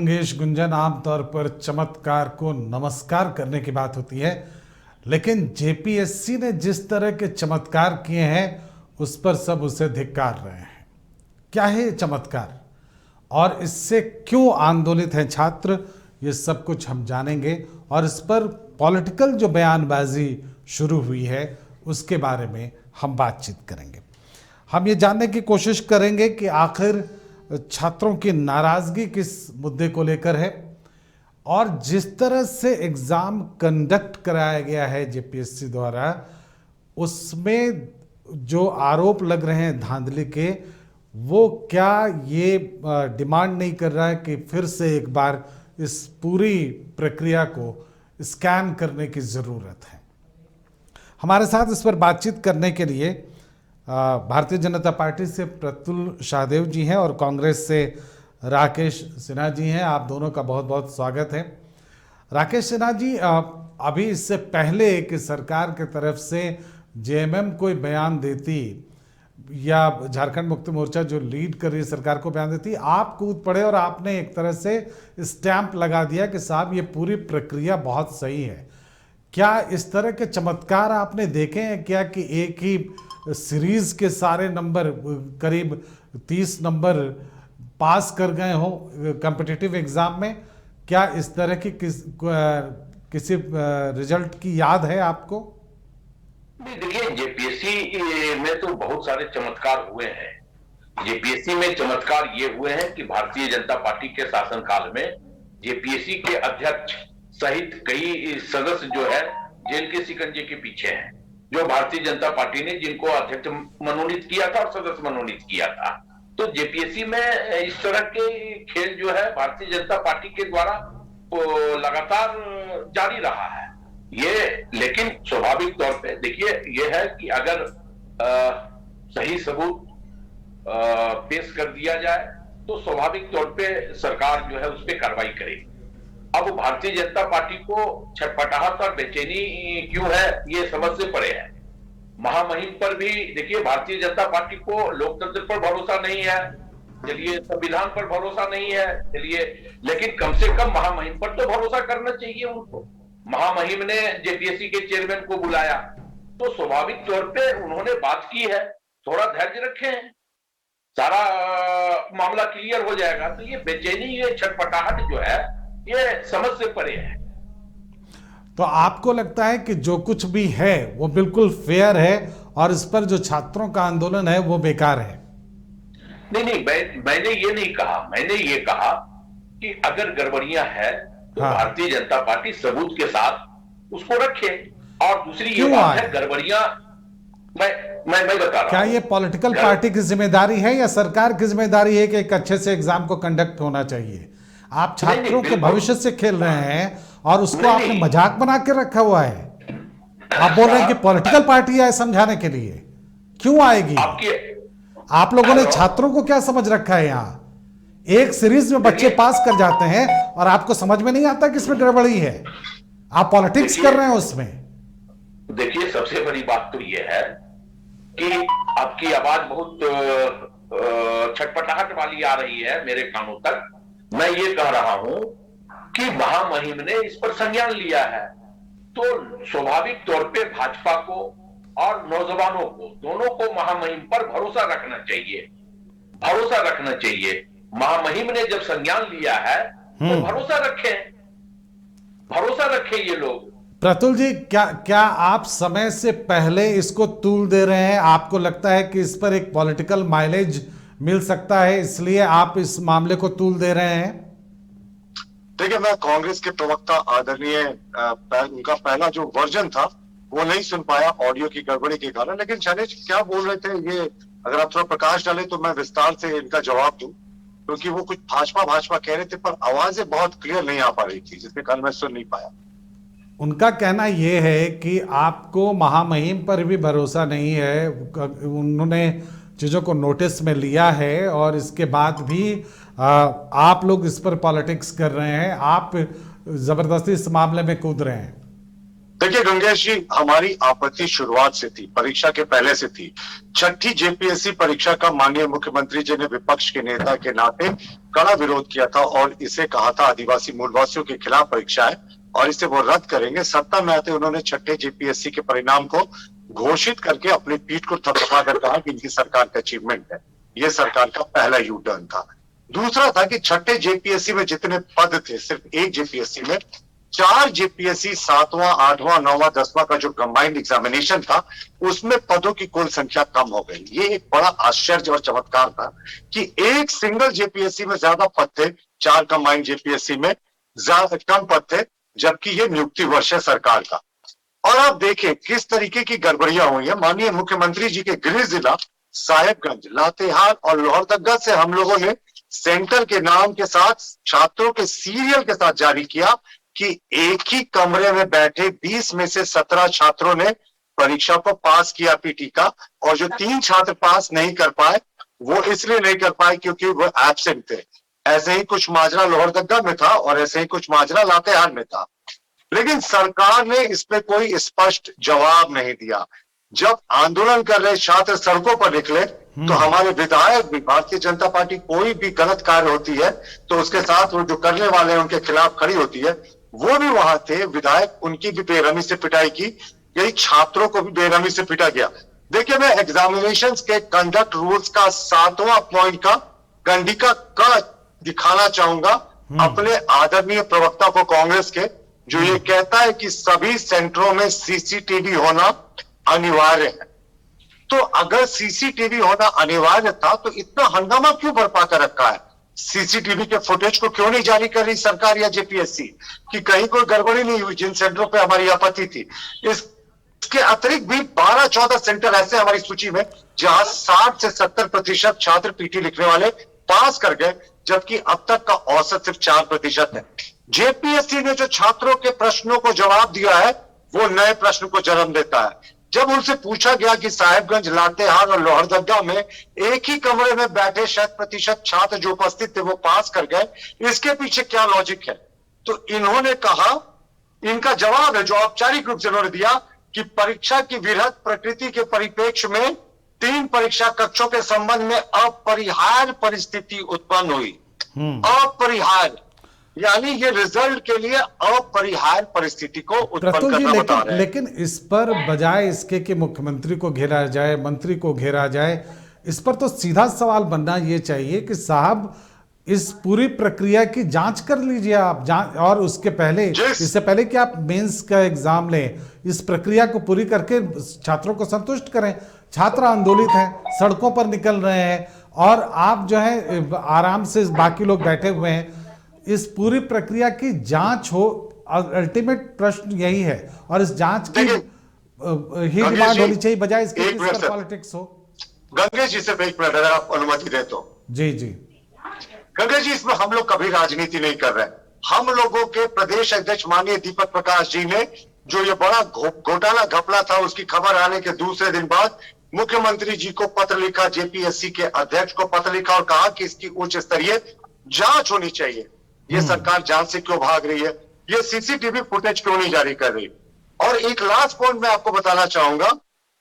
मंगेश गुंजन, आमतौर पर चमत्कार को नमस्कार करने की बात होती है, लेकिन जेपीएससी ने जिस तरह के चमत्कार किए हैं उस पर सब उसे धिक्कार रहे हैं। क्या है ये चमत्कार और इससे क्यों आंदोलित हैं छात्र, ये सब कुछ हम जानेंगे और इस पर पॉलिटिकल जो बयानबाजी शुरू हुई है उसके बारे में हम बातचीत करेंगे। हम ये जानने की कोशिश करेंगे कि आखिर छात्रों की नाराजगी किस मुद्दे को लेकर है और जिस तरह से एग्जाम कंडक्ट कराया गया है जेपीएससी द्वारा, उसमें जो आरोप लग रहे हैं धांधली के, वो क्या ये डिमांड नहीं कर रहा है कि फिर से एक बार इस पूरी प्रक्रिया को स्कैन करने की ज़रूरत है। हमारे साथ इस पर बातचीत करने के लिए भारतीय जनता पार्टी से प्रतुल शाहदेव जी हैं और कांग्रेस से राकेश सिन्हा जी हैं। आप दोनों का बहुत बहुत स्वागत है। राकेश सिन्हा जी, अभी इससे पहले कि सरकार की तरफ से जेएमएम कोई बयान देती या झारखंड मुक्ति मोर्चा जो लीड कर रही है सरकार को बयान देती, आप कूद पड़े और आपने एक तरह से स्टैंप लगा दिया कि साहब ये पूरी प्रक्रिया बहुत सही है। क्या इस तरह के चमत्कार आपने देखे हैं क्या कि एक ही सीरीज के सारे नंबर, करीब 30 नंबर पास कर गए हो कॉम्पिटिटिव एग्जाम में? क्या इस तरह की किसी रिजल्ट की याद है आपको? देखिए, जेपीएससी में तो बहुत सारे चमत्कार हुए हैं। जेपीएससी में चमत्कार ये हुए हैं कि भारतीय जनता पार्टी के शासनकाल में जेपीएससी के अध्यक्ष सहित कई सदस्य जो है जेल के शिकंजे के पीछे हैं, जो भारतीय जनता पार्टी ने जिनको अध्यक्ष मनोनीत किया था और सदस्य मनोनीत किया था। तो जेपीएससी में इस तरह के खेल जो है भारतीय जनता पार्टी के द्वारा लगातार जारी रहा है ये। लेकिन स्वाभाविक तौर पे देखिए, ये है कि अगर सही सबूत पेश कर दिया जाए तो स्वाभाविक तौर पे सरकार जो है उस पर कार्रवाई करेगी। अब भारतीय जनता पार्टी को छटपटाहट और बेचैनी क्यों है, ये समझ से परे है। महामहिम पर भी देखिए, भारतीय जनता पार्टी को लोकतंत्र पर भरोसा नहीं है, चलिए संविधान पर भरोसा नहीं है, चलिए, लेकिन कम से कम महामहिम पर तो भरोसा करना चाहिए उनको। महामहिम ने जेपीएससी के चेयरमैन को बुलाया तो स्वाभाविक तौर पे उन्होंने बात की है, थोड़ा धैर्य रखें, सारा मामला क्लियर हो जाएगा। तो ये बेचैनी, ये छटपटाहट जो है ये समझ से परे है। तो आपको लगता है कि जो कुछ भी है वो बिल्कुल फेयर है और इस पर जो छात्रों का आंदोलन है वो बेकार है? नहीं, मैंने ये नहीं कहा। मैंने ये कहा कि अगर गड़बड़ियां है तो हाँ। भारतीय जनता पार्टी सबूत के साथ उसको रखे। और दूसरी ये बात है, गड़बड़ियां मैं बता रहा हूं। क्या ये पॉलिटिकल पार्टी की जिम्मेदारी है या सरकार की जिम्मेदारी है कि एक अच्छे से एग्जाम को कंडक्ट होना चाहिए? आप छात्रों के भविष्य से खेल रहे हैं और उसको आपने मजाक बना के रखा हुआ है। आप बोल रहे हैं कि पॉलिटिकल पार्टी है समझाने के लिए। क्यों आएगी? आप लोगों ने छात्रों को क्या समझ रखा है? यहाँ एक सीरीज में बच्चे पास कर जाते हैं और आपको समझ में नहीं आता कि इसमें गड़बड़ी है। आप पॉलिटिक्स कर रहे हैं उसमें। देखिए, सबसे बड़ी बात तो यह है कि आपकी आवाज बहुत छटपटाहट वाली आ रही है मेरे कानों तक। मैं ये कह रहा हूं कि महामहिम ने इस पर संज्ञान लिया है, तो स्वाभाविक तौर पे भाजपा को और नौजवानों को, दोनों को महामहिम पर भरोसा रखना चाहिए। भरोसा रखना चाहिए। महामहिम ने जब संज्ञान लिया है तो भरोसा रखें ये लोग। प्रतुल जी, क्या आप समय से पहले इसको तूल दे रहे हैं? आपको लगता है कि इस पर एक पॉलिटिकल माइलेज मिल सकता है, इसलिए आप इस मामले को तूल दे रहे हैं? देखिए, मैं कांग्रेस के प्रवक्ता आदरणीय उनका पहला जो वर्जन था वो नहीं सुन पाया ऑडियो की गड़बड़ी के कारण। लेकिन शैलेश क्या बोल रहे थे, ये अगर आप थोड़ा प्रकाश डालें तो मैं विस्तार से इनका जवाब दूं, क्योंकि वो कुछ भाजपा कह रहे थे पर आवाजें बहुत क्लियर नहीं आ पा रही थी, जिसके कारण मैं सुन नहीं पाया। उनका कहना यह है कि आपको महामहिम पर भी भरोसा नहीं है। उन्होंने चीज़ों को नोटिस में लिया है और इसके बाद भी आप लोग इस पर पॉलिटिक्स कर रहे हैं, आप जबरदस्ती इस मामले में कूद रहे हैं। देखिए गंगेश जी, हमारी आपत्ति शुरुआत से थी, परीक्षा के पहले से थी। छठी जेपीएससी परीक्षा का माननीय मुख्यमंत्री जी ने विपक्ष के नेता के नाते कड़ा विरोध किया था और इसे कहा था आदिवासी मूलवासियों के खिलाफ परीक्षा है और इसे वो रद्द करेंगे। सत्ता में आते उन्होंने छठे जेपीएससी के परिणाम को घोषित करके अपनी पीठ को थपथपा कर कहा कि इनकी सरकार का अचीवमेंट है। ये सरकार का पहला यू टर्न था। दूसरा था कि छठे जेपीएससी में जितने पद थे, सिर्फ एक जेपीएससी में 4 जेपीएससी 7वां 8वां 9वां 10वां का जो कंबाइंड एग्जामिनेशन था उसमें पदों की कुल संख्या कम हो गई। ये एक बड़ा आश्चर्य और चमत्कार था कि एक सिंगल जेपीएससी में ज्यादा पद थे, 4 कंबाइंड जेपीएससी में कम पद थे, जबकि ये नियुक्ति वर्ष है सरकार का। और आप देखें किस तरीके की गड़बड़ियां हुई है। माननीय मुख्यमंत्री जी के गृह जिला साहेबगंज, लातेहार और लोहरदगा से हम लोगों ने सेंटर के नाम के साथ छात्रों के सीरियल के साथ जारी किया कि एक ही कमरे में बैठे 20 में से 17 छात्रों ने परीक्षा को पास किया पीटी का, और जो 3 छात्र पास नहीं कर पाए वो इसलिए नहीं कर पाए क्योंकि वो एब्सेंट थे। ऐसे ही कुछ माजरा लोहरदगा में था और ऐसे ही कुछ माजरा लातेहार में था, लेकिन सरकार ने इस पे कोई स्पष्ट जवाब नहीं दिया। जब आंदोलन कर रहे छात्र सड़कों पर निकले तो हमारे विधायक भी, भारतीय जनता पार्टी कोई भी गलत कार्य होती है तो उसके साथ वो जो करने वाले हैं उनके खिलाफ खड़ी होती है, वो भी वहां थे। विधायक, उनकी भी बेरहमी से पिटाई की गई, छात्रों को भी बेरहमी से पीटा गया। देखिए, मैं एग्जामिनेशंस के कंडक्ट रूल्स का 7वां पॉइंट का कंडिका का दिखाना चाहूंगा अपने आदरणीय प्रवक्ता को कांग्रेस के, जो ये कहता है कि सभी सेंटरों में सीसीटीवी होना अनिवार्य है। तो अगर सीसीटीवी होना अनिवार्य था तो इतना हंगामा क्यों बरपा कर रखा है? सीसीटीवी के फुटेज को क्यों नहीं जारी कर रही सरकार या जेपीएससी कि कहीं कोई गड़बड़ी नहीं हुई जिन सेंटरों पे हमारी आपत्ति थी? इसके अतिरिक्त भी 12-14 सेंटर ऐसे हमारी सूची में जहां 60 से 70% छात्र पीटी लिखने वाले पास कर गए, जबकि अब तक का औसत सिर्फ 4% है। जेपीएससी ने जो छात्रों के प्रश्नों को जवाब दिया है वो नए प्रश्न को जन्म देता है। जब उनसे पूछा गया कि साहेबगंज, लातेहार और लोहरदगा में एक ही कमरे में बैठे 100% छात्र जो उपस्थित थे वो पास कर गए, इसके पीछे क्या लॉजिक है? तो इन्होंने कहा, इनका जवाब है जो औपचारिक रूप से उन्होंने दिया कि परीक्षा की वृहद प्रकृति के परिप्रेक्ष्य में 3 परीक्षा कक्षों के संबंध में अपरिहार्य परिस्थिति उत्पन्न हुई। अपरिहार्य यानी ये रिजल्ट के लिए अपरिहार्य परिस्थिति को उत्पन्न करना बता रहे हैं। लेकिन इस पर बजाय इसके कि मुख्यमंत्री को घेरा जाए, मंत्री को घेरा जाए, इस पर तो सीधा सवाल बनना ये चाहिए कि साहब इस पूरी प्रक्रिया की जांच कर लीजिए आप, और उसके पहले, इससे पहले कि आप मेंस का एग्जाम लें, इस प्रक्रिया को पूरी करके छात्रों को संतुष्ट करें। छात्र आंदोलित हैं, सड़कों पर निकल रहे हैं और आप जो है आराम से बाकी लोग बैठे हुए हैं। इस पूरी प्रक्रिया की जांच हो, अल्टीमेट प्रश्न यही है, और इस जांच की ही डिमांड होनी चाहिए बजाय इसके इस पर पॉलिटिक्स हो। गंगेश जी से एक मिनट अगर आप अनुमति दें तो। जी जी गंगेश जी, इसमें हम लोग कभी राजनीति नहीं कर रहे। हम लोगों के प्रदेश अध्यक्ष माननीय दीपक प्रकाश जी ने जो ये बड़ा घोटाला घपला था उसकी खबर आने के दूसरे दिन बाद मुख्यमंत्री जी को पत्र लिखा, जेपीएससी के अध्यक्ष को पत्र लिखा और कहा कि इसकी उच्च स्तरीय जांच होनी चाहिए। ये सरकार जांच से क्यों भाग रही है? ये सीसीटीवी फुटेज क्यों नहीं जारी कर रही? और एक लास्ट पॉइंट मैं आपको बताना चाहूंगा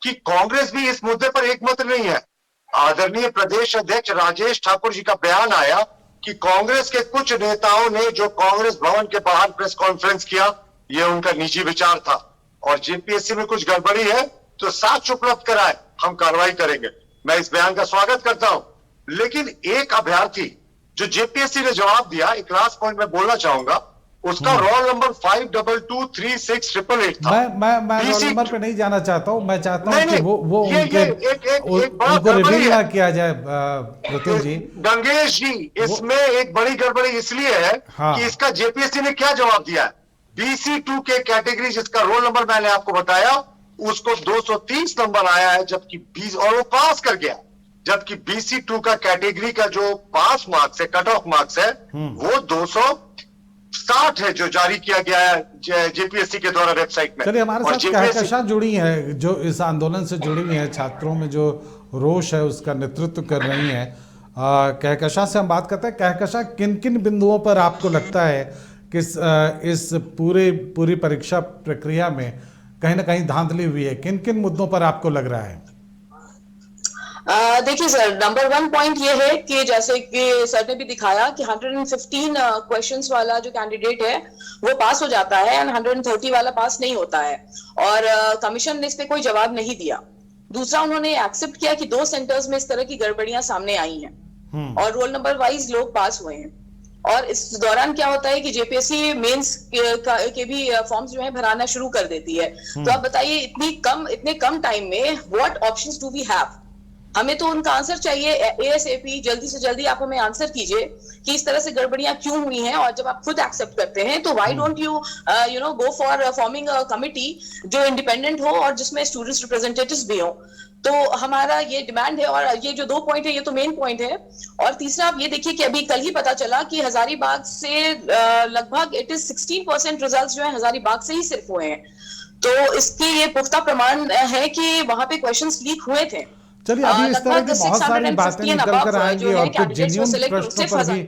कि कांग्रेस भी इस मुद्दे पर एकमत नहीं है। आदरणीय प्रदेश अध्यक्ष राजेश ठाकुर जी का बयान आया कि कांग्रेस के कुछ नेताओं ने जो कांग्रेस भवन के बाहर प्रेस कॉन्फ्रेंस किया, ये उनका निजी विचार था और जेपीएससी में कुछ गड़बड़ी है तो साक्ष्य उपलब्ध कराए, हम कार्रवाई करेंगे। मैं इस बयान का स्वागत करता हूं, लेकिन एक अभ्यर्थी जो जेपीएससी ने जवाब दिया, एक लास्ट पॉइंट में बोलना चाहूंगा, उसका रोल नंबर 52236888 था। मैं रोल नंबर पे नहीं जाना चाहता हूं, मैं चाहता हूं कि वो उनको रिवील ना किया जाए। प्रतुल जी, गंगेश जी, इसमें एक बड़ी गड़बड़ी इसलिए है कि इसका जेपीएससी ने क्या जवाब दिया है। BC2 के कैटेगरी जिसका रोल नंबर मैंने आपको बताया उसको 230 नंबर आया है, जबकि 20 और वो पास कर गया, जबकि BC2 का कैटेगरी का जो पास मार्क्स है, कट ऑफ मार्क्स है, वो 260 है जो जारी किया गया है जेपीएससी के द्वारा वेबसाइट में। चलिए, हमारे साथ कहकशां जुड़ी है जो इस आंदोलन से जुड़ी हुई है, छात्रों में जो रोष है उसका नेतृत्व कर रही है। कहकशां से हम बात करते हैं। कहकशां, किन किन बिंदुओं पर आपको लगता है कि इस पूरी परीक्षा प्रक्रिया में कहीं ना कहीं धांधली हुई है? किन किन मुद्दों पर आपको लग रहा है? देखिए सर, नंबर 1 पॉइंट ये है कि जैसे कि सर ने भी दिखाया कि 115 क्वेश्चंस वाला जो कैंडिडेट है वो पास हो जाता है एंड 130 वाला पास नहीं होता है, और कमीशन ने इस पे कोई जवाब नहीं दिया। दूसरा, उन्होंने एक्सेप्ट किया कि 2 सेंटर्स में इस तरह की गड़बड़ियां सामने आई हैं और रोल नंबर वाइज लोग पास हुए हैं। और इस दौरान क्या होता है कि जेपीएससी मेंस के भी फॉर्म्स जो है भराना शुरू कर देती है। तो आप बताइए, इतने कम टाइम में what options do we have? हमें तो उनका आंसर चाहिए एएसएपी, जल्दी से जल्दी आप हमें आंसर कीजिए कि इस तरह से गड़बड़ियां क्यों हुई हैं। और जब आप खुद एक्सेप्ट करते हैं तो why don't you go for forming a committee जो इंडिपेंडेंट हो और जिसमें स्टूडेंट्स रिप्रेजेंटेटिव्स भी हो। तो हमारा ये डिमांड है, और ये जो 2 पॉइंट है ये तो मेन पॉइंट है। और तीसरा, आप ये देखिए कि अभी कल ही पता चला कि हजारीबाग से लगभग 16% रिजल्ट जो है हजारीबाग से ही सिर्फ हुए हैं। तो इसके ये पुख्ता प्रमाण है कि वहां पे क्वेश्चंस लीक हुए थे। चलिए, अभी इस तरह की बहुत सारी बातें निकल कर आएंगी और कुछ जेन्युइन प्रश्नों पर भी,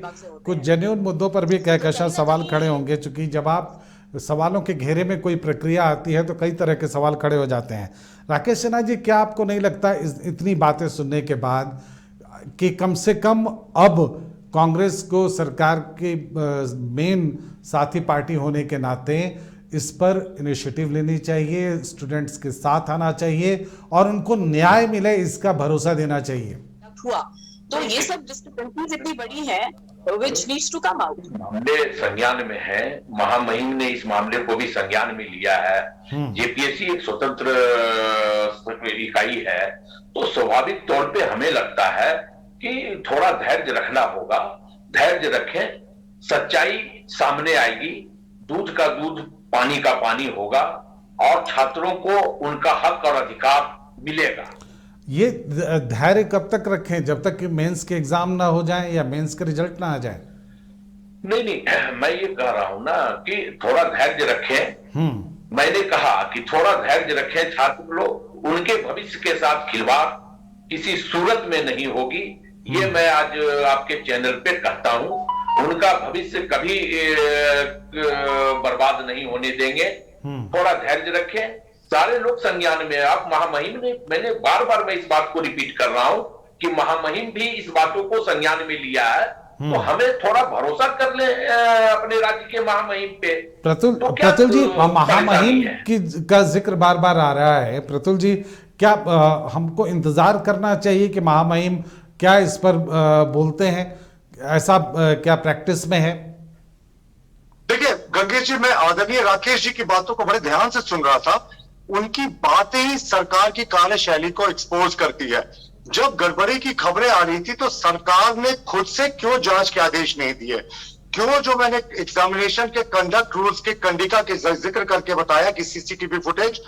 कुछ जेन्युइन मुद्दों पर भी कहकशां सवाल खड़े होंगे, क्योंकि जब आप सवालों के घेरे में कोई प्रक्रिया आती है तो कई तरह के सवाल खड़े हो जाते हैं। राकेश सिन्हा जी, क्या आपको नहीं लगता इतनी बातें सुनने के बाद कि कम से कम अब कांग्रेस को सरकार के मेन साथी पार्टी होने के नाते इस पर इनिशिएटिव लेनी चाहिए, स्टूडेंट्स के साथ आना चाहिए और उनको न्याय मिले इसका भरोसा देना चाहिए? हुआ तो ये सब डिस्क्रिपेंसीज इतनी बड़ी है which needs to come out. मामले संज्ञान में है, महामहिम ने इस मामले को भी संज्ञान में लिया है। जेपीएससी एक स्वतंत्र इकाई है, तो स्वाभाविक तौर पे हमें लगता है कि थोड़ा धैर्य रखना होगा। धैर्य रखें, सच्चाई सामने आएगी, दूध का दूध पानी का पानी होगा और छात्रों को उनका हक और अधिकार मिलेगा। ये धैर्य कब तक रखें? जब तक कि मेंस के एग्जाम ना हो जाए या मेंस के रिजल्ट ना आ जाए? नहीं, मैं ये कह रहा हूं ना कि थोड़ा धैर्य रखें। मैंने कहा कि थोड़ा धैर्य रखें, छात्र लोग, उनके भविष्य के साथ खिलवाड़ किसी सूरत में नहीं होगी। ये मैं आज आपके चैनल पे कहता हूं, उनका भविष्य कभी बर्बाद नहीं होने देंगे। थोड़ा धैर्य रखें, सारे लोग संज्ञान में। आप महामहिम ने, मैंने बार बार मैं इस बात को रिपीट कर रहा हूं कि महामहिम भी इस बातों को संज्ञान में लिया है, तो हमें थोड़ा भरोसा कर ले अपने राज्य के महामहिम पे। प्रतुल जी, महामहिम की का जिक्र बार बार आ रहा है। प्रतुल जी, क्या हमको इंतजार करना चाहिए कि महामहिम क्या इस पर बोलते हैं? ऐसा क्या प्रैक्टिस में है? देखिए गंगेश जी, मैं आदरणीय राकेश जी की बातों को बड़े ध्यान से सुन रहा था। उनकी बातें ही सरकार की कार्यशैली को एक्सपोज करती है। जब गड़बड़ी की खबरें आ रही थी तो सरकार ने खुद से क्यों जांच के आदेश नहीं दिए? क्यों, जो मैंने एग्जामिनेशन के कंडक्ट रूल्स के कंडिका के जिक्र करके बताया कि सीसीटीवी फुटेज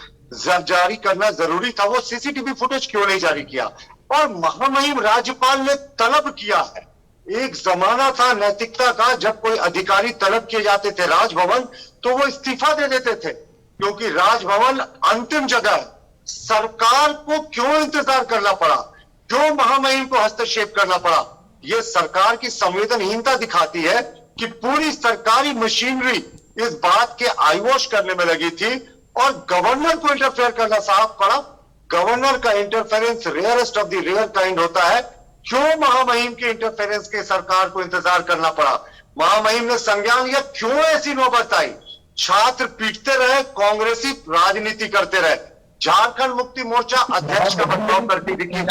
जारी करना जरूरी था, वो सीसीटीवी फुटेज क्यों नहीं जारी किया? और महामहिम राज्यपाल ने तलब किया है। एक जमाना था नैतिकता का, जब कोई अधिकारी तलब किए जाते थे राजभवन तो वो इस्तीफा दे देते थे, क्योंकि राजभवन अंतिम जगह है। सरकार को क्यों इंतजार करना पड़ा? क्यों महामहिम को हस्तक्षेप करना पड़ा? यह सरकार की संवेदनहीनता दिखाती है कि पूरी सरकारी मशीनरी इस बात के आईवॉश करने में लगी थी और गवर्नर को इंटरफेयर करना साफ पड़ा। गवर्नर का interference rarest of the rare kind होता है। क्यों महामहिम के इंटरफेरेंस के सरकार को इंतजार करना पड़ा? महामहिम ने संज्ञान लिया, क्यों ऐसी नौबत आई? छात्र पीटते रहे, कांग्रेसी राजनीति करते रहे। झारखंड मुक्ति मोर्चा अध्यक्ष का बदलाव करती दिखी। ये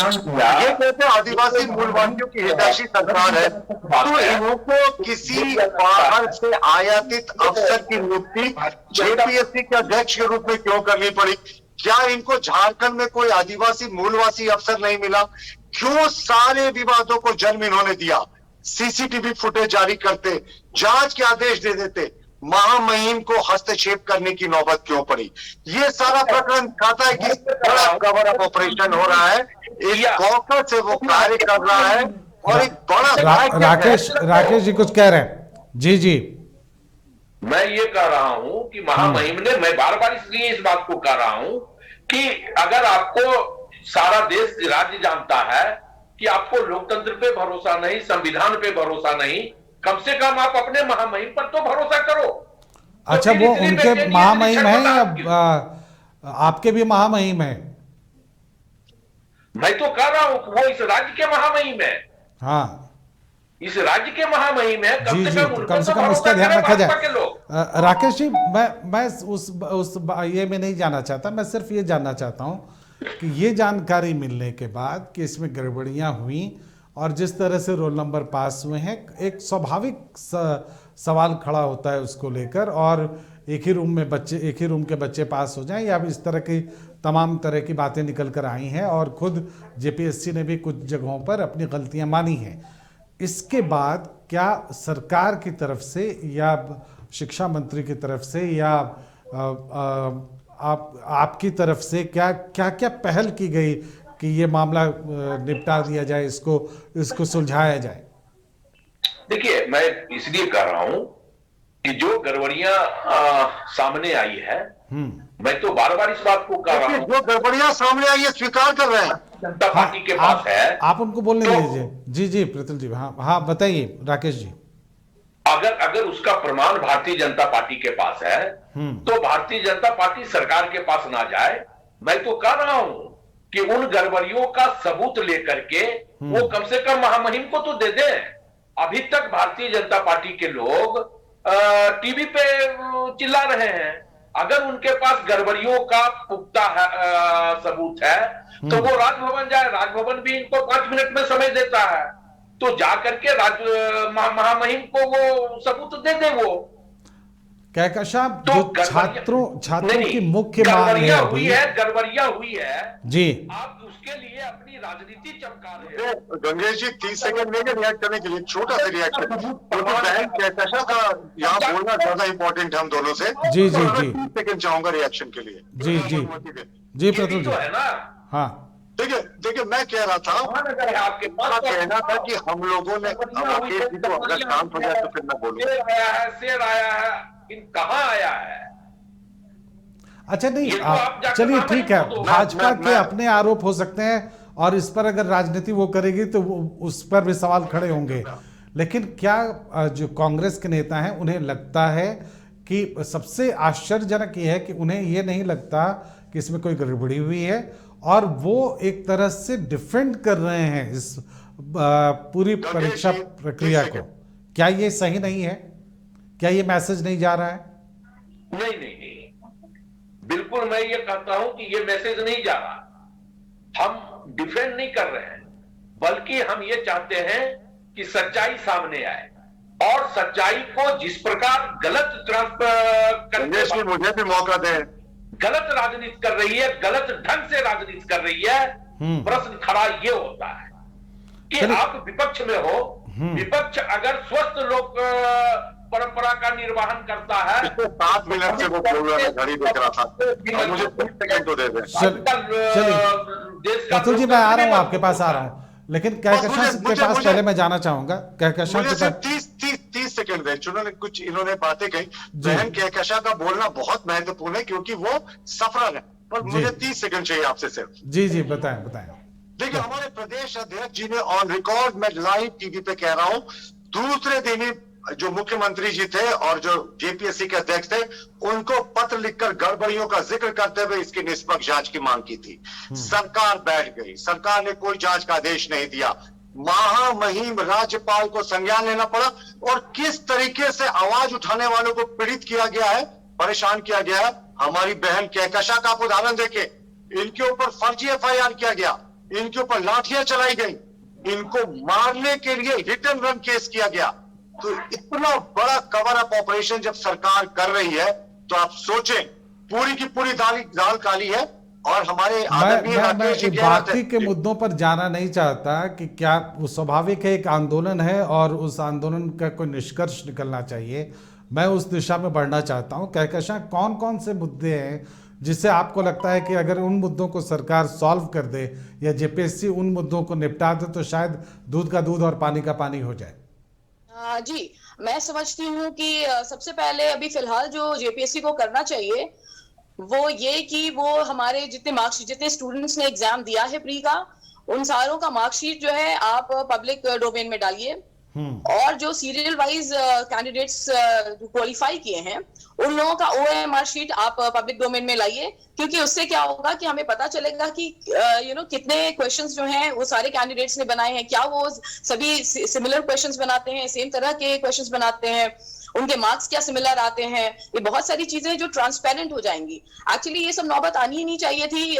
कहते आदिवासी मूलवासियों की हितैषी सरकार है, तो इनको किसी बाहर से आयातित अफसर की नियुक्ति जेपीएससी के अध्यक्ष के रूप में क्यों करनी पड़ी? क्या इनको झारखंड में कोई आदिवासी मूलवासी अफसर नहीं मिला? क्यों सारे विवादों को जन्म इन्होंने दिया? सीसीटीवी फुटेज जारी करते, जांच के आदेश दे देते, महामहिम को हस्तक्षेप करने की नौबत क्यों पड़ी? ये सारा प्रकरण कहता है कि बड़ा कवर अप ऑपरेशन हो रहा है, एक कॉकस से वो कार्य कर रहा है और एक बड़ा राकेश जी कुछ कह रहे हैं? जी, मैं ये कह रहा हूं कि महामहिम ने, मैं बार बार इसलिए इस बात को कह रहा हूं कि अगर आपको सारा देश राज्य जानता है कि आपको लोकतंत्र पे भरोसा नहीं, संविधान पे भरोसा नहीं, कम से कम आप अपने महामहिम पर तो भरोसा करो। अच्छा, वो उनके महामहिम है या आपके भी महामहिम है। मैं तो कह रहा हूं कि वो इस राज्य के महामहिम है। हाँ इस राज्य के महामहिम है, जी जी, तो कम से कम उसका ध्यान रखा जाए। राकेश जी, मैं उस ये में नहीं जाना चाहता, मैं सिर्फ ये जानना चाहता हूँ कि ये जानकारी मिलने के बाद कि इसमें गड़बड़ियाँ हुई और जिस तरह से रोल नंबर पास हुए हैं, एक स्वाभाविक सवाल खड़ा होता है उसको लेकर, और एक ही रूम के बच्चे पास हो जाएं, या इस तरह की तमाम तरह की बातें निकल कर आई हैं और खुद जेपीएससी ने भी कुछ जगहों पर अपनी गलतियां मानी हैं। इसके बाद क्या सरकार की तरफ से या शिक्षा मंत्री की तरफ से या आपकी तरफ से क्या क्या क्या पहल की गई कि ये मामला निपटा दिया जाए, इसको सुलझाया जाए? देखिए, मैं इसलिए कह रहा हूं कि जो गड़बड़ियां सामने आई है, मैं तो बार बार इस बात को कह रहा हूं, जो गड़बड़ियां सामने आई है स्वीकार कर रहे हैं, जनता पार्टी के पास है। आप उनको बोलने दीजिए। जी जी प्रतुल जी, हाँ बताइए राकेश जी। अगर उसका प्रमाण भारतीय जनता पार्टी के पास है तो भारतीय जनता पार्टी सरकार के पास ना जाए। मैं तो कह रहा हूं कि उन गड़बड़ियों का सबूत लेकर के वो कम से कम महामहिम को तो दे दें। अभी तक भारतीय जनता पार्टी के लोग टीवी पे चिल्ला रहे हैं। अगर उनके पास गड़बड़ियों का पुख्ता सबूत है तो वो राजभवन जाए। राजभवन भी इनको 5 मिनट में समय देता है, तो जाकर के महामहिम को वो सबूत दे दे। वो कहकशां तो जो छात्रों की मुख्य मांग है, गड़बड़ियां हुई है जी, आप उसके लिए अपनी राजनीति चमका रहे हैं। गंगेश जी 30 सेकंड लेंगे रिएक्ट करने के लिए, छोटा सा रिएक्शन, क्योंकि बहन कहकशां का यहाँ बोलना ज्यादा इंपॉर्टेंट है हम दोनों से। जी जी जी, 30 सेकंड चाहूंगा रिएक्शन के लिए। जी जी जी प्रतुल जी, है ना। हाँ देखिए मैं कह रहा था, आपके पास कहना था कि हम लोगों ने अगर शांत हो जाए तो फिर मैं बोलूंगा। शेर आया है, कहाँ आया है? अच्छा नहीं, चलिए ठीक है, भाजपा के अपने आरोप हो सकते हैं और इस पर अगर राजनीति वो करेगी तो उस पर भी सवाल खड़े होंगे, लेकिन क्या जो कांग्रेस के नेता हैं उन्हें लगता है कि सबसे आश्चर्यजनक ये है कि उन्हें ये नहीं लगता कि इसमें कोई गड़बड़ी हुई है और वो एक तरह से डिफेंड कर रहे हैं इस पूरी परीक्षा प्रक्रिया को। क्या ये सही नहीं है? क्या ये मैसेज नहीं जा रहा है? नहीं, बिल्कुल मैं ये कहता हूं कि ये मैसेज नहीं जा रहा। हम डिफेंड नहीं कर रहे हैं, बल्कि हम ये चाहते हैं कि सच्चाई सामने आए और सच्चाई को जिस प्रकार मुझे भी मौका दें, गलत राजनीति कर रही है, गलत ढंग से राजनीति कर रही है। प्रश्न खड़ा ये होता है कि आप विपक्ष में हो, विपक्ष अगर स्वस्थ लोक परंपरा का निर्वहन करता है। 7 मिनट से वो बोल रहा है, घड़ी देख रहा था, मुझे 30 सेकंड तो दे दें। अतुल जी मैं आ रहा हूँ, आपके पास आ रहा हूँ, लेकिन कहकशां के पास पहले मैं जाना चाहूंगा। कहकशां के पास 30 सेकंड दे। इन्होंने बातें कही, बहन कहकशां का बोलना बहुत महत्वपूर्ण है क्योंकि वो सफर है, पर मुझे 30 सेकंड चाहिए आपसे सिर्फ। जी जी बताएं। देखिए हमारे प्रदेश अध्यक्ष जी ने ऑन रिकॉर्ड, मैं लाइव टीवी पे कह रहा हूं, दूसरे दिन ही जो मुख्यमंत्री जी थे और जो जेपीएससी के अध्यक्ष थे उनको पत्र लिखकर गड़बड़ियों का जिक्र करते हुए इसकी निष्पक्ष जांच की मांग की थी। सरकार बैठ गई, सरकार ने कोई जांच का आदेश नहीं दिया। महामहिम राज्यपाल को संज्ञान लेना पड़ा और किस तरीके से आवाज उठाने वालों को पीड़ित किया गया है, परेशान किया गया है। हमारी बहन कहकशां का आप उदाहरण देखें, इनके ऊपर फर्जी एफआईआर किया गया, इनके ऊपर लाठियां चलाई गई, इनको मारने के लिए हिट एंड रन केस किया गया। तो इतना बड़ा कवर अप ऑपरेशन जब सरकार कर रही है तो आप सोचें, पूरी की पूरी दाल काली है। और हमारे मैं बाकी के मुद्दों पर जाना नहीं चाहता कि क्या वो स्वाभाविक है, एक आंदोलन है और उस आंदोलन का कोई निष्कर्ष निकलना चाहिए, मैं उस दिशा में बढ़ना चाहता हूं। कहकशां कौन कौन से मुद्दे हैं जिससे आपको लगता है कि अगर उन मुद्दों को सरकार सॉल्व कर दे या जेपीएससी उन मुद्दों को निपटा दे तो शायद दूध का दूध और पानी का पानी हो जाए? जी मैं समझती हूँ कि सबसे पहले अभी फिलहाल जो जेपीएससी को करना चाहिए वो ये कि वो हमारे जितने स्टूडेंट्स ने एग्जाम दिया है प्री का, उन सारों का मार्कशीट जो है आप पब्लिक डोमेन में डालिए और जो सीरियल वाइज कैंडिडेट्स क्वालिफाई किए हैं उन लोगों का OMR शीट आप पब्लिक डोमेन में लाइए, क्योंकि उससे क्या होगा कि हमें पता चलेगा कि कितने क्वेश्चंस जो हैं वो सारे कैंडिडेट्स ने बनाए हैं, क्या वो सभी सिमिलर क्वेश्चंस बनाते हैं, सेम तरह के क्वेश्चंस बनाते हैं, उनके मार्क्स क्या सिमिलर आते हैं। ये बहुत सारी चीजें जो ट्रांसपेरेंट हो जाएंगी। एक्चुअली ये सब नौबत आनी ही नहीं चाहिए थी,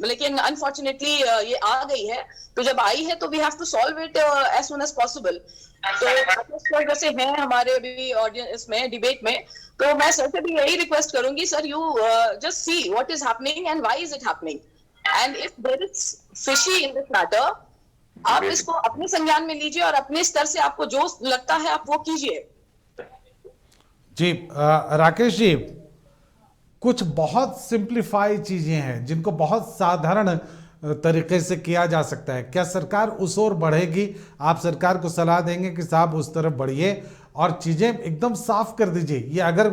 लेकिन अनफॉर्चुनेटली ये आ गई है। तो जब आई है तो we have to solve it as soon as possible. तो जैसे हैं हमारे अभी ऑडियंस में डिबेट में, तो मैं सर से भी यही रिक्वेस्ट करूंगी, sir you just see what is happening and why is it happening, and if there is fishy in this matter, आप इसको अपने संज्ञान में लीजिए और अपने स्तर से आपको जो लगता है आप वो कीजिए। जी राकेश जी, कुछ बहुत सिंप्लीफाई चीजें हैं जिनको बहुत साधारण तरीके से किया जा सकता है। क्या सरकार उस ओर बढ़ेगी? आप सरकार को सलाह देंगे कि साहब उस तरफ बढ़िए और चीजें एकदम साफ कर दीजिए। ये अगर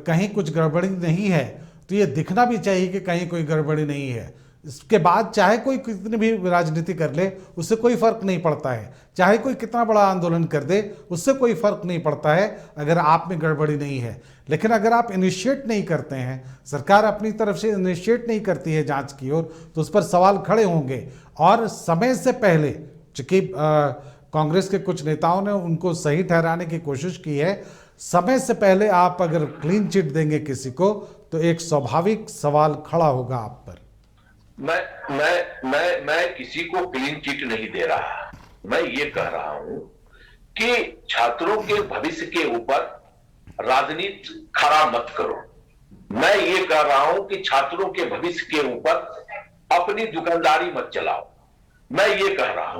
कहीं कुछ गड़बड़ी नहीं है तो ये दिखना भी चाहिए कि कहीं कोई गड़बड़ी नहीं है। इसके बाद चाहे कोई कितनी भी राजनीति कर ले उससे कोई फर्क नहीं पड़ता है, चाहे कोई कितना बड़ा आंदोलन कर दे उससे कोई फर्क नहीं पड़ता है अगर आप में गड़बड़ी नहीं है। लेकिन अगर आप इनिशिएट नहीं करते हैं, सरकार अपनी तरफ से इनिशिएट नहीं करती है जांच की ओर, तो उस पर सवाल खड़े होंगे। और समय से पहले, चूंकि कांग्रेस के कुछ नेताओं ने उनको सही ठहराने की कोशिश की है, समय से पहले आप अगर क्लीन चिट देंगे किसी को तो एक स्वाभाविक सवाल खड़ा होगा आप पर। मैं किसी को क्लीन चिट नहीं दे रहा। मैं ये कह रहा हूं कि छात्रों के भविष्य के ऊपर राजनीति खड़ा मत करो। मैं ये कह रहा हूं कि छात्रों के भविष्य के ऊपर अपनी दुकानदारी मत चलाओ। मैं ये कह रहा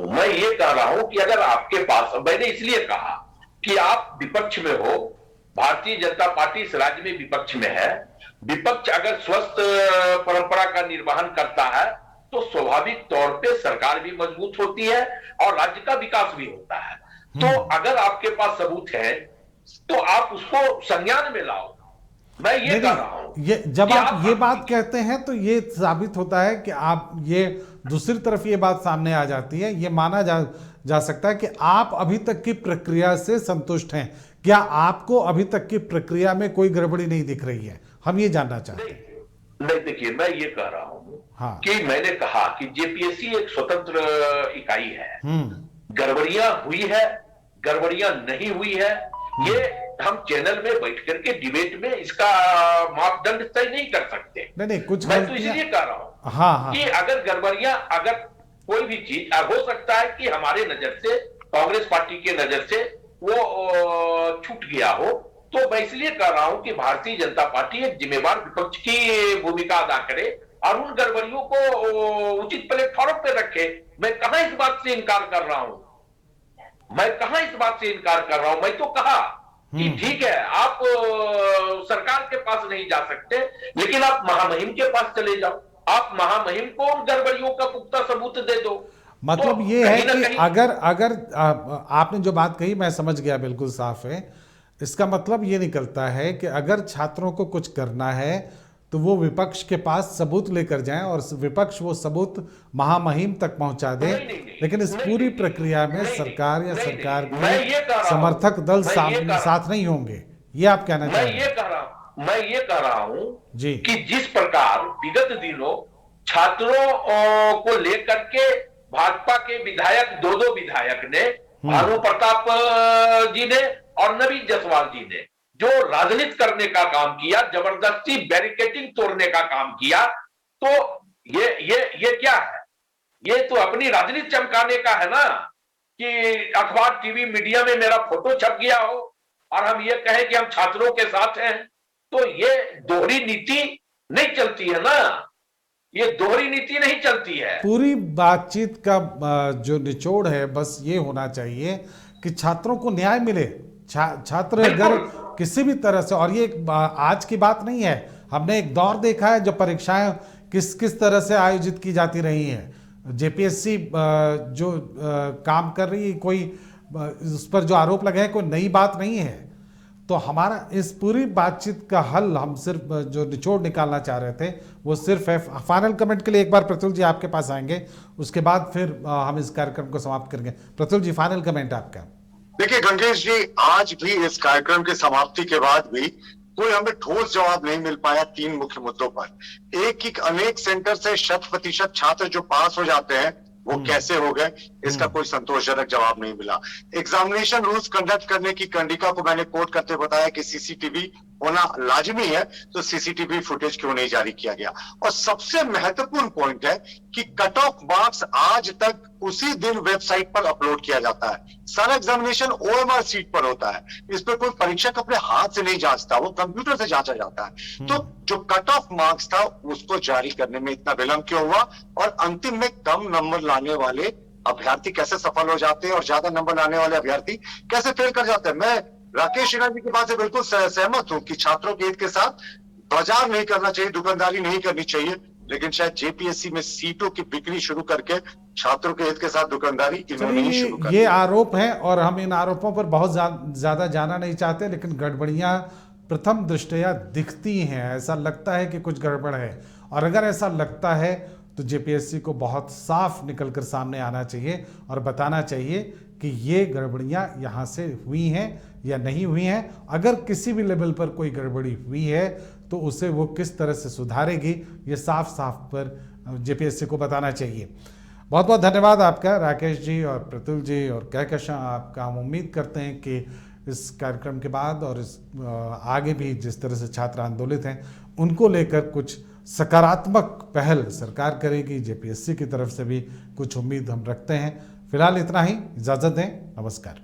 हूं कि अगर आपके पास, मैंने इसलिए कहा कि आप विपक्ष में हो, भारतीय जनता पार्टी इस राज्य में विपक्ष में है। विपक्ष अगर स्वस्थ परंपरा का निर्वहन करता है तो स्वाभाविक तौर पे सरकार भी मजबूत होती है और राज्य का विकास भी होता है। तो अगर आपके पास सबूत है तो आप उसको संज्ञान में लाओ। मैं ये कह रहा हूं, ये जब आप ये बात कहते हैं तो ये साबित होता है कि आप, ये दूसरी तरफ ये बात सामने आ जाती है, ये माना जा सकता है कि आप अभी तक की प्रक्रिया से संतुष्ट हैं। क्या आपको अभी तक की प्रक्रिया में कोई गड़बड़ी नहीं दिख रही है? हम ये जानना चाहते हैं। नहीं, देखिए, मैं ये कह रहा हूं हाँ। कि मैंने कहा कि जेपीएससी एक स्वतंत्र इकाई है। गड़बड़ियां हुई है, गड़बड़ियां नहीं हुई है, ये हम चैनल में बैठ करके डिबेट में इसका मापदंड तय नहीं कर सकते। नहीं, कुछ मैं तो इसलिए कह रहा हूं हाँ। कि अगर गड़बड़ियां, अगर कोई भी चीज हो सकता है कि हमारे नजर से, कांग्रेस पार्टी के नजर से वो छूट गया हो, तो मैं इसलिए कह रहा हूं कि भारतीय जनता पार्टी एक जिम्मेवार विपक्ष की भूमिका अदा करे और उन गड़बड़ियों को उचित प्लेटफॉर्म पे रखे। मैं कहां इस बात से इनकार कर रहा हूं, मैं तो कहा कि ठीक है, आप सरकार के पास नहीं जा सकते, लेकिन आप महामहिम के पास चले जाओ। आप महामहिम को उन गड़बड़ियों का पुख्ता सबूत दे दो। मतलब तो ये है कि अगर आपने जो बात कही मैं समझ गया, बिल्कुल साफ है। इसका मतलब ये निकलता है कि अगर छात्रों को कुछ करना है तो वो विपक्ष के पास सबूत लेकर जाएं और विपक्ष वो सबूत महामहिम तक पहुंचा दे। लेकिन इस पूरी प्रक्रिया में सरकार या सरकार के समर्थक दल साथ नहीं होंगे, ये आप कहना चाह रहे हैं? मैं ये कह रहा हूं जी कि जिस प्रकार विगत दिनों छात्रों को लेकर के भाजपा के विधायक, दो विधायक ने, भानु प्रताप जी ने और नवीन जायसवाल जी ने, जो राजनीति करने का काम किया, जबरदस्ती बैरिकेडिंग तोड़ने का काम किया, तो ये क्या है? ये तो अपनी राजनीति चमकाने का है ना, कि अखबार, टीवी, मीडिया में मेरा फोटो छप गया हो और हम ये कहें कि हम छात्रों के साथ हैं। तो ये दोहरी नीति नहीं चलती है ना, ये दोहरी नीति नहीं चलती है। पूरी बातचीत का जो निचोड़ है बस ये होना चाहिए कि छात्रों को न्याय मिले। छात्र अगर किसी भी तरह से, और ये आज की बात नहीं है, हमने एक दौर देखा है जो परीक्षाएं किस तरह से आयोजित की जाती रही हैं। जेपीएससी जो काम कर रही है, कोई उस पर जो आरोप लगे हैं कोई नई बात नहीं है। तो हमारा इस पूरी बातचीत का हल, हम सिर्फ जो निचोड़ निकालना चाह रहे थे वो सिर्फ है। फाइनल कमेंट के लिए एक बार प्रतुल जी आपके पास आएंगे, उसके बाद फिर हम इस कार्यक्रम को समाप्त करेंगे। प्रतुल जी, फाइनल कमेंट आपका। देखिए गंगेश जी, आज भी इस कार्यक्रम की समाप्ति के बाद भी कोई हमें ठोस जवाब नहीं मिल पाया 3 मुख्य मुद्दों पर। एक अनेक सेंटर से 100% छात्र जो पास हो जाते हैं वो कैसे हो गए, इसका कोई संतोषजनक जवाब नहीं मिला। एग्जामिनेशन रूल्स कंडक्ट करने की कंडिका को मैंने कोट करते बताया कि सीसीटीवी होना लाजमी है, तो सीसीटीवी फुटेज क्यों नहीं जारी किया गया। और सबसे महत्वपूर्ण पॉइंट है कि कट ऑफ मार्क्स आज तक उसी दिन वेबसाइट पर अपलोड किया जाता है। सारा एग्जामिनेशन ओएमआर सीट पर होता है, इस पर कोई परीक्षक अपने हाथ से नहीं जांचता, वो कंप्यूटर से जांचा जाता है। तो जो कट ऑफ मार्क्स था उसको जारी करने में इतना विलंब क्यों हुआ, और अंतिम में कम नंबर लाने वाले अभ्यर्थी कैसे सफल हो जाते हैं और ज्यादा नंबर लाने वाले अभ्यर्थी कैसे फेल कर जाते हैं। मैं राकेश सिन्हा जी की बात से बिल्कुल सहमत हूं कि छात्रों के हित के साथ बाजार नहीं करना चाहिए, दुकानदारी नहीं करनी चाहिए, लेकिन शायद जेपीएससी में सीटों की बिक्री शुरू करके छात्रों के हित के साथ दुकानदारी इन्होंने ही शुरू कर दी। ये आरोप है और हम इन आरोपों पर बहुत ज्यादा जाना नहीं चाहते, लेकिन गड़बड़ियां प्रथम दृष्टया दिखती हैं। ऐसा लगता है कि कुछ गड़बड़ है, और अगर ऐसा लगता है तो जेपीएससी को बहुत साफ निकलकर सामने आना चाहिए और बताना चाहिए कि ये गड़बड़ियां यहाँ से हुई हैं या नहीं हुई हैं। अगर किसी भी लेवल पर कोई गड़बड़ी हुई है तो उसे वो किस तरह से सुधारेगी, ये साफ साफ पर जेपीएससी को बताना चाहिए। बहुत बहुत धन्यवाद आपका राकेश जी और प्रतुल जी और कहकशां आपका। हम उम्मीद करते हैं कि इस कार्यक्रम के बाद और इस आगे भी जिस तरह से छात्र आंदोलित हैं उनको लेकर कुछ सकारात्मक पहल सरकार करेगी, जेपीएससी की तरफ से भी कुछ उम्मीद हम रखते हैं। फिलहाल इतना ही, इजाज़त दें, नमस्कार।